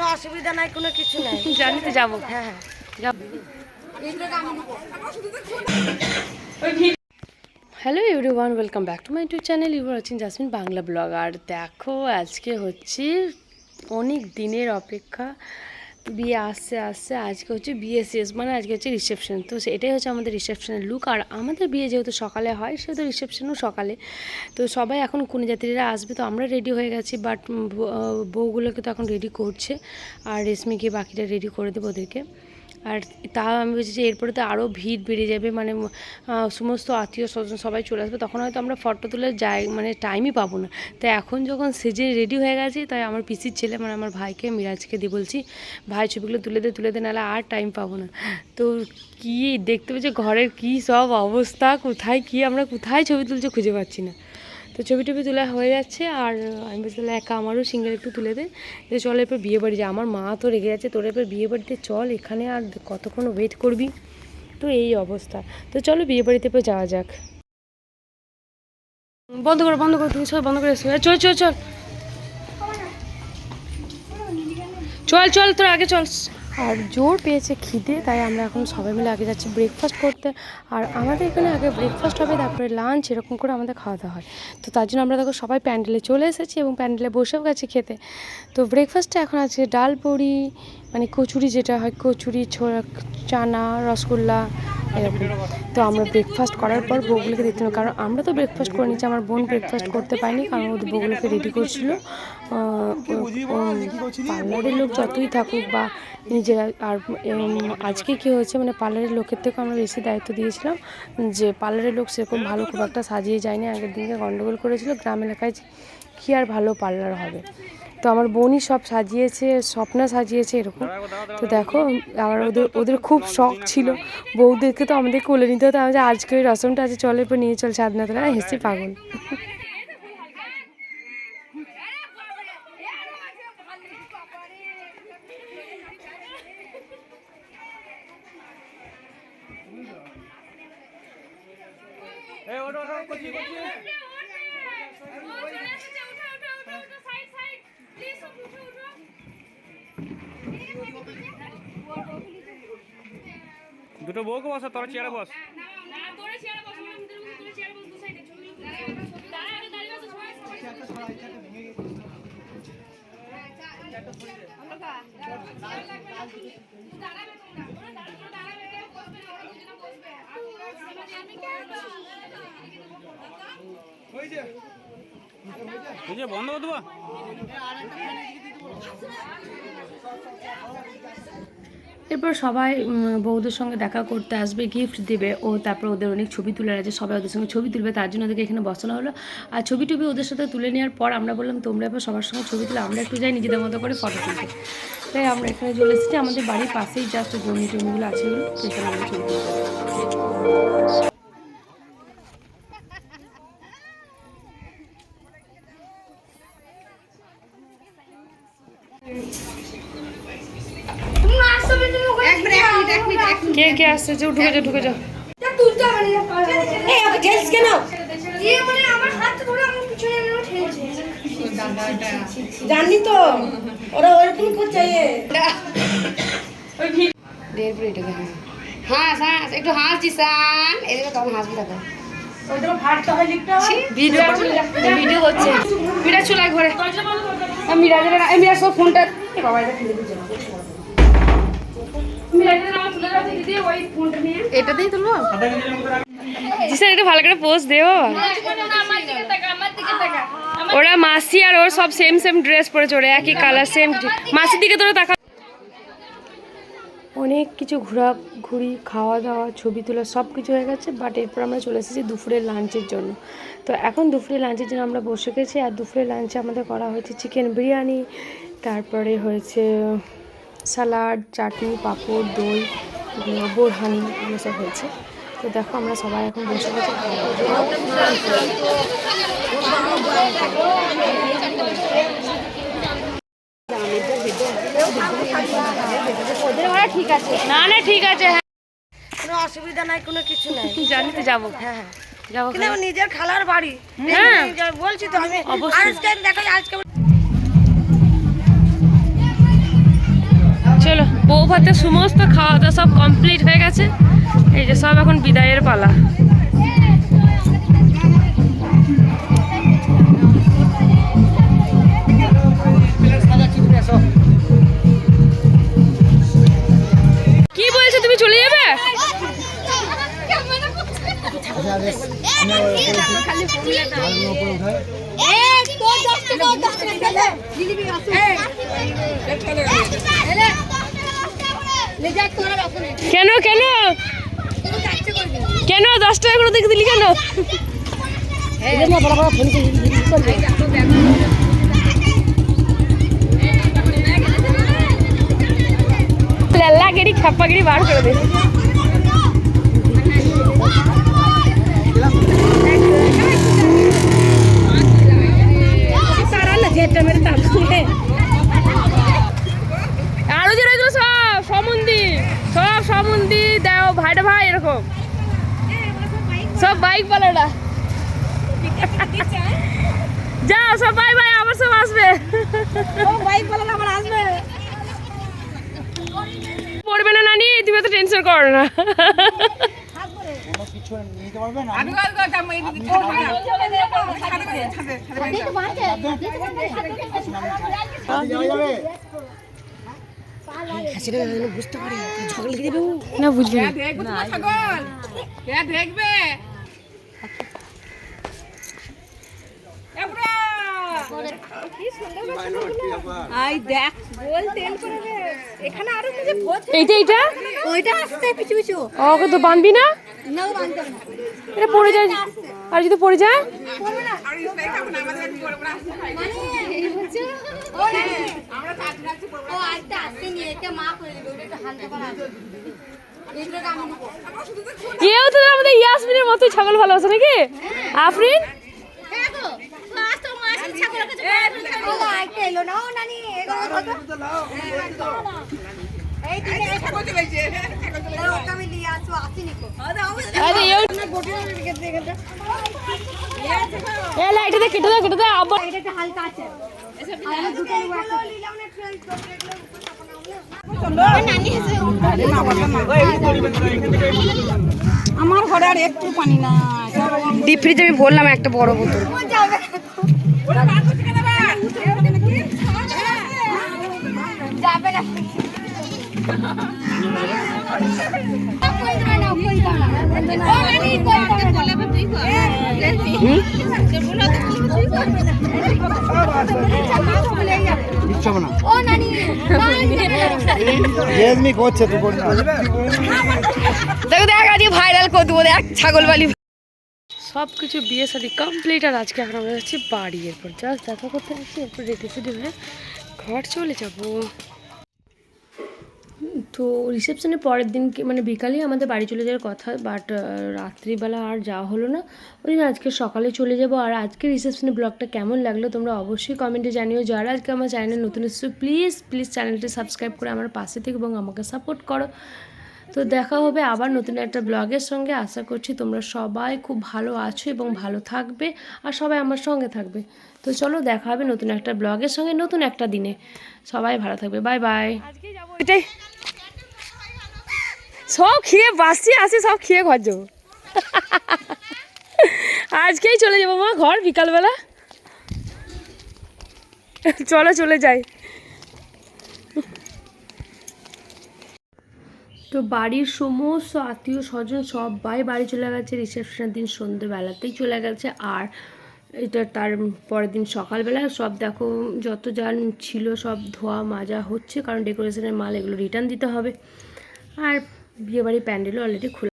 কোনো অসুবিধা নাই, কোনো কিছু নাই। জানি তো যাবো। হ্যাঁ হ্যাঁ যাবো। Hello everyone, welcome back to my YouTube channel. You are watching Jasmin Bangla blog. আর দেখো আজকে হচ্ছে অনেক দিনের অপেক্ষা, বিয়ে আসছে আজকে হচ্ছে বিয়ে শেষ, মানে আজকে হচ্ছে রিসেপশন। তো এটাই হচ্ছে আমাদের রিসেপশনের লুক। আর আমাদের বিয়ে যেহেতু সকালে হয় সেহেতু রিসেপশনও সকালে। তো সবাই এখন কোন যাত্রীরা আসবে, তো আমরা রেডি হয়ে গেছি, বাট বউগুলোকে তো এখন রেডি করছে। আর রেশমিকে বাকিটা রেডি করে দেবো ওদেরকে। আর তাও আমি বলছি যে এরপরে তো আরও ভিড় বেড়ে যাবে, মানে সমস্ত আত্মীয় স্বজন সবাই চলে আসবে, তখন হয়তো আমরা ফটো তুলে যাই মানে টাইমই পাবো না। তাই এখন যখন সেজে রেডি হয়ে গেছি, তাই আমার পিসির ছেলে মানে আমার ভাইকে মিরাজকে দিয়ে বলছি, ভাই ছবিগুলো তুলে দে নাহলে আর টাইম পাবো না। তো কি দেখতে পাচ্ছি ঘরের কি সব অবস্থা, আমরা কোথায় ছবি তুলছে খুঁজে পাচ্ছি না। তো ছবি টবি তোলা হয়ে যাচ্ছে। আর আমি বলছি একা আমারও সিঙ্গেল একটু তুলে দে, চল এরপর বিয়ে বাড়ি যায়। আমার মা তো রেগে যাচ্ছে, তোর এরপর বিয়ে বাড়িতে চল, এখানে আর কতক্ষণ ওয়েট করবি। তো এই অবস্থা। তো চলো বিয়ে বাড়িতে এরপর যাওয়া যাক। বন্ধ করো তুমি সবাই বন্ধ করে এসো। চল চল চল চল চল তোর আগে চল। আর জোর পেয়েছে খিদে, তাই আমরা এখন সবাই মিলে আগে যাচ্ছি ব্রেকফাস্ট করতে। আর আমাদের এখানে আগে ব্রেকফাস্ট হবে, তারপরে লাঞ্চ, এরকম করে আমাদের খাওয়া দাওয়া হয়। তো তার জন্য আমরা দেখো সবাই প্যান্ডেলে চলে এসেছি এবং প্যান্ডেলে বসেও গেছি খেতে। তো ব্রেকফাস্টে এখন আছে ডাল বড়ি, মানে কচুরি যেটা হয়, কচুরি, চানা, রসগোল্লা এরকম। তো আমরা ব্রেকফাস্ট করার পর বউগুলোকে দেখতে হবে, কারণ আমরা তো ব্রেকফাস্ট করে নিচ্ছি, আমার বোন ব্রেকফাস্ট করতে পারিনি কারণ ওদের বউগুলোকে রেডি করছিল। পার্লারের লোক যতই থাকুক বা নিজেরা। আর আজকে কী হয়েছে, মানে পার্লারের লোকের থেকে আমরা বেশি দায়িত্ব দিয়েছিলাম, যে পার্লারের লোক সেরকম ভালো খুব একটা সাজিয়ে যায়নি, আগের দিনকে গন্ডগোল করেছিল। গ্রাম এলাকায় কী আর ভালো পার্লার হবে, তো আমার বোনই সব সাজিয়েছে, স্বপ্না সাজিয়েছে এরকম। তো দেখো আবার ওদের খুব শখ ছিল বউদেরকে, তো আমাদের কোলে নিতে হতো। আমি আজকে ওই রসমটা আছে, চলে এরপর নিয়ে চল সাধনাতলা, হেসে পাগল। দুটো বউকে বসা, তোরা চেয়ারে বস। বন্ধ করে দেবো। এরপর সবাই বউদের সঙ্গে দেখা করতে আসবে, গিফট দেবে, ও তারপর ওদের অনেক ছবি তোলার আছে, সবাই ওদের সঙ্গে ছবি তুলবে, তার জন্য ওদেরকে এখানে বসানো হলো। আর ছবি টবি ওদের সাথে তুলে নেওয়ার পর আমরা বললাম তোমরা এবার সবার সঙ্গে ছবি তুলে, আমরা একটু যাই নিজেদের মতো করে ফটো তুলতে। তাই আমরা এখানে চলে এসেছি, আমাদের বাড়ির পাশেই জাস্ট জমি টমিগুলো আছে, এগুলো এখানে আমরা ছবি তুলতে। কে কে আসছে, যে ঢুকে যাও। জানি তো ওরা ওরকম করছে। হাঁস হাঁস একটু হাঁস দিসান, এদিকে তখন হাসবি দেখো। ভিডিও হচ্ছে, মিরাজ চলে ঘরে, মিরাজ সব ফোনটা বাবা এটা ফেলে দিচ্ছে, এটাতেই তুলবো। জিসান একটু ভালো করে পোজ দেও। ওরা মাসি আর ওর সব সেম সেম ড্রেস পরেছে, ওরা একই কালার সেম। মাসির দিকে তোরা তাকা। অনেক কিছু ঘোরাঘুরি, খাওয়া দাওয়া, ছবি তোলা সব কিছু হয়ে গেছে, বাট এরপর আমরা চলে এসেছি দুপুরের লাঞ্চের জন্য। তো এখন দুপুরের লাঞ্চের জন্য আমরা বসে গেছি। আর দুপুরের লাঞ্চে আমাদের করা হয়েছে চিকেন বিরিয়ানি, তারপরে হয়েছে স্যালাড, চাটনি, পাঁপড়, দই, বোরহানি, এগুলো সব হয়েছে। তো দেখো আমরা সবাই এখন বসে গেছি। ঠিক আছে, না না ঠিক আছে, হ্যাঁ কোনো অসুবিধা নাই, কোনো কিছু নাই। জানি তো যাবো। হ্যাঁ হ্যাঁ যাবো, নিজের খালার বাড়ি। হ্যাঁ বলছি তো আমি অবশ্যই। আজকে দেখো আজকে ভাতের সমস্ত খাওয়া দাওয়া সব কমপ্লিট হয়ে গেছে। এই যে সব এখন বিদায়ের পালা। কি বলছো, তুমি চলে যাবে? কেন কেন কেন 10 টাকা করে দেখে দিলি কেন? লাল্লাগিরি খাপ্পাগিরি বার করে দে। আরো যে রয়েছিল সব সমন্দি দাও ভাইটা ভাই এরকম সব বাইক পালাটা যাও সব বাই বাই, আবার সব আসবে। বাইক পালানো আবার আসবে। পড়বে না নানি, তুমি তো টেনশন করো না। বুঝতে পারি ঝগড়া লেগে যাবে। না বুঝবে না। দেখবে আই দেখ গোল তেল করে দে এখানে আরো কিছু ভোজ এইটা ওইটা আসছে পিছু পিছু ওকে তো বাঁধবি না, না বানতে না এটা পড়ে যায়। আর যদি পড়ে যায় করবে না আর ইসে এখন আমাদের বড় বড় আসছে মানে এই হচ্ছে ও আমরা কাজ রাখছি ও আইটা আসেনি এটা মা করে দিবে ওটা হালকা করা আছে এইটা আমি দিব এও তো আমাদের ইয়াসমিনের মতো ছাগল ভালোবাসে নাকি আফরিন? হ্যাঁ গো মাছ তো মাছ ছাগল কাছে ও আইটা এলো না ও নানি এগো তো এই দিকে ছাগল চলে যাচ্ছে ছাগল চলে যাচ্ছে ওটা আমি নিয়ে আসো আসিনি কো আরে এও গোটি কেটে কেটে এ লাইট দে কেটে দে আবার এটা হালকা আছে আমি দুটো নিলাম না ট্রেন আমার ঘরে আর একটু পানি না ডিপ ফ্রিজে আমি ভরলাম একটা বড় বোতল। যাবে না ও নানি দেখো দেখ আজকে ভাইরাল করে দেবো, দেখ ছাগলবালি। সব কিছু বিয়ে শাদি কমপ্লিট। আর আজকে এখন আমরা যাচ্ছি বাড়ি, এরপর জাস্ট দেখা করতে যাচ্ছি, এরপর রেডি সেডি হয়ে ঘর চলে যাব। তো রিসেপশনের পরের দিন মানে বিকালেই আমাদের বাড়ি চলে যাওয়ার কথা, বাট রাত্রিবেলা আর যাওয়া হলো না, ওই জন্য আজকে সকালে চলে যাব। আর আজকে রিসেপশনের ব্লগটা কেমন লাগলো তোমরা অবশ্যই কমেন্টে জানিও। যারা আজকে আমার চ্যানেলে নতুন এসেছো প্লিজ চ্যানেলটি সাবস্ক্রাইব করে আমার পাশে থেকে এবং আমাকে সাপোর্ট করো। তো দেখা হবে আবার নতুন একটা ব্লগের সঙ্গে। আশা করছি তোমরা সবাই খুব ভালো আছো এবং ভালো থাকবে আর সবাই আমার সঙ্গে থাকবে। তো চলো দেখা হবে নতুন একটা ব্লগের সঙ্গে নতুন একটা দিনে। সবাই ভালো থাকবে, বাই বাই। এটাই সব খেয়ে বাসি আসি, সব খেয়ে ঘর যাবো। আজকেই চলে যাবো মা ঘর বিকালবেলা। চলো চলে যাই। তো বাড়ির সমস্ত আত্মীয় স্বজন সবাই বাড়ি চলে গেছে, রিসেপশনের দিন সন্ধ্যেবেলাতেই চলে গেছে। আর এটা তার পরের দিন সকালবেলা সব দেখো যত যান ছিল সব ধোয়া মাজা হচ্ছে, কারণ ডেকোরেশনের মাল এগুলো রিটার্ন দিতে হবে। আর বিয়েবাড়ির প্যান্ডেলও অলরেডি খোলা।